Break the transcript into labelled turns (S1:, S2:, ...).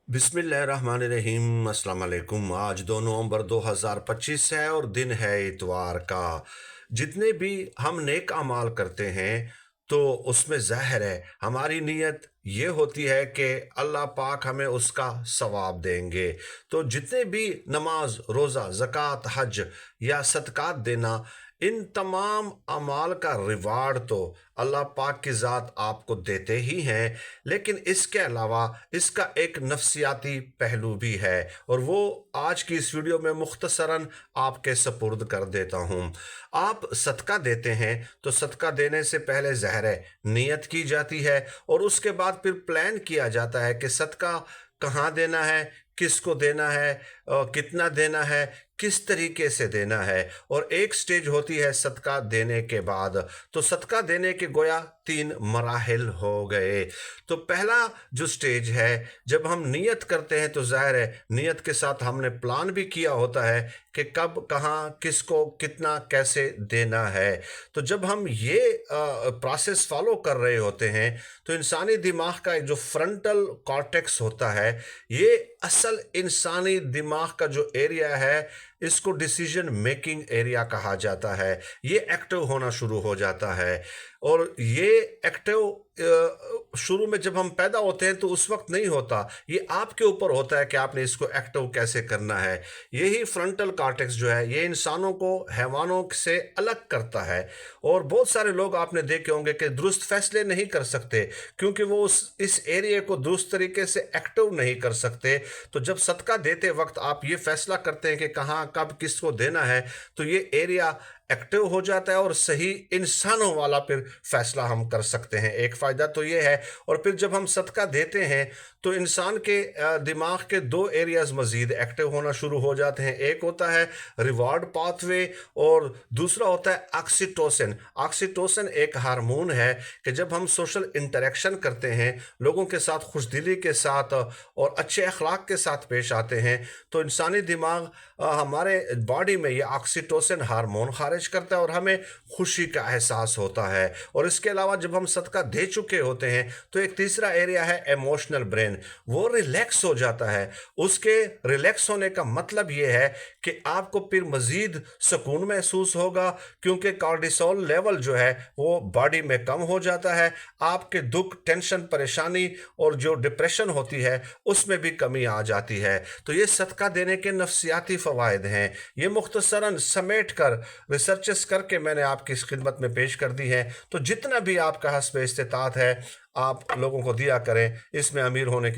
S1: बिस्मिल्लाहिर्रहमानिर्रहीम। अस्सलाम वालेकुम। आज 2 नवंबर 2025 है और दिन है इतवार का। जितने भी हम नेक अमाल करते हैं तो उसमें ज़ाहिर है हमारी नीयत ये होती है कि अल्लाह पाक हमें उसका सवाब देंगे। तो जितने भी नमाज, रोज़ा, ज़कात, हज या सदक़ात देना, इन तमाम अमाल का रिवार्ड तो अल्लाह पाक की ज़ात आपको देते ही हैं, लेकिन इसके अलावा इसका एक नफ्सियाती पहलू भी है और वो आज की इस वीडियो में मुख्तसरन आपके सपुर्द कर देता हूँ। आप सदका देते हैं तो सदका देने से पहले ज़ाहिर है नियत की जाती है और उसके बाद फिर प्लान किया जाता है कि सदका कहाँ देना है, किसको देना है, कितना देना है, किस तरीके से देना है। और एक स्टेज होती है सदका देने के बाद। तो सदका देने के गोया 3 मराहिल हो गए। तो पहला जो स्टेज है, जब हम नियत करते हैं तो ज़ाहिर है नियत के साथ हमने प्लान भी किया होता है कि कब, कहाँ, किसको, कितना, कैसे देना है। तो जब हम ये प्रोसेस फॉलो कर रहे होते हैं तो इंसानी दिमाग का एक जो फ्रंटल कॉर्टेक्स होता है, ये असल इंसानी दिमाग का जो एरिया है, इसको डिसीजन मेकिंग एरिया कहा जाता है। ये एक्टिव होना शुरू हो जाता है और ये एक्टिव शुरू में जब हम पैदा होते हैं तो उस वक्त नहीं होता। ये आपके ऊपर होता है कि आपने इसको एक्टिव कैसे करना है। यही फ्रंटल कॉर्टेक्स जो है ये इंसानों को हैवानों से अलग करता है। और बहुत सारे लोग आपने देखे होंगे कि दुरुस्त फैसले नहीं कर सकते क्योंकि वो इस एरिया को दुरुस्त तरीके से एक्टिव नहीं कर सकते। तो जब सदका देते वक्त आप ये फैसला करते हैं कि कहाँ, कब, किसको देना है, तो ये एरिया एक्टिव हो जाता है और सही इंसानों वाला फिर फैसला हम कर सकते हैं। एक फ़ायदा तो ये है। और फिर जब हम सदका देते हैं तो इंसान के दिमाग के 2 एरियाज़ मज़ीद एक्टिव होना शुरू हो जाते हैं। एक होता है रिवार्ड पाथवे और दूसरा होता है ऑक्सीटोसिन। ऑक्सीटोसिन एक हार्मोन है कि जब हम सोशल इंटरेक्शन करते हैं, लोगों के साथ खुशदिली के साथ और अच्छे अखलाक के साथ पेश आते हैं, तो इंसानी दिमाग हमारे बॉडी में ये ऑक्सीटोसिन हार्मोन खारिज करता है और हमें खुशी का एहसास होता है। और इसके अलावा जब हम सदका दे चुके होते हैं तो एक तीसरा एरिया है इमोशनल ब्रेन, वो रिलैक्स हो जाता है। उसके रिलैक्स होने का मतलब ये है कि आपको फिर मज़ीद सुकून महसूस होगा क्योंकि कॉर्टिसोल लेवल जो है वो बॉडी में कम हो जाता है। आपके दुख, टेंशन, परेशानी और जो डिप्रेशन होती है उसमें भी कमी आ जाती है। तो ये सदका देने के नफ्सियाती फ़वाइद हैं। ये मुख्तसरन समेट कर रिसर्चेस करके मैंने आपकी इस खिदमत में पेश कर दी है। तो जितना भी आपका हस्ब इस्तिताअत है आप लोगों को दिया करें, इसमें अमीर होने की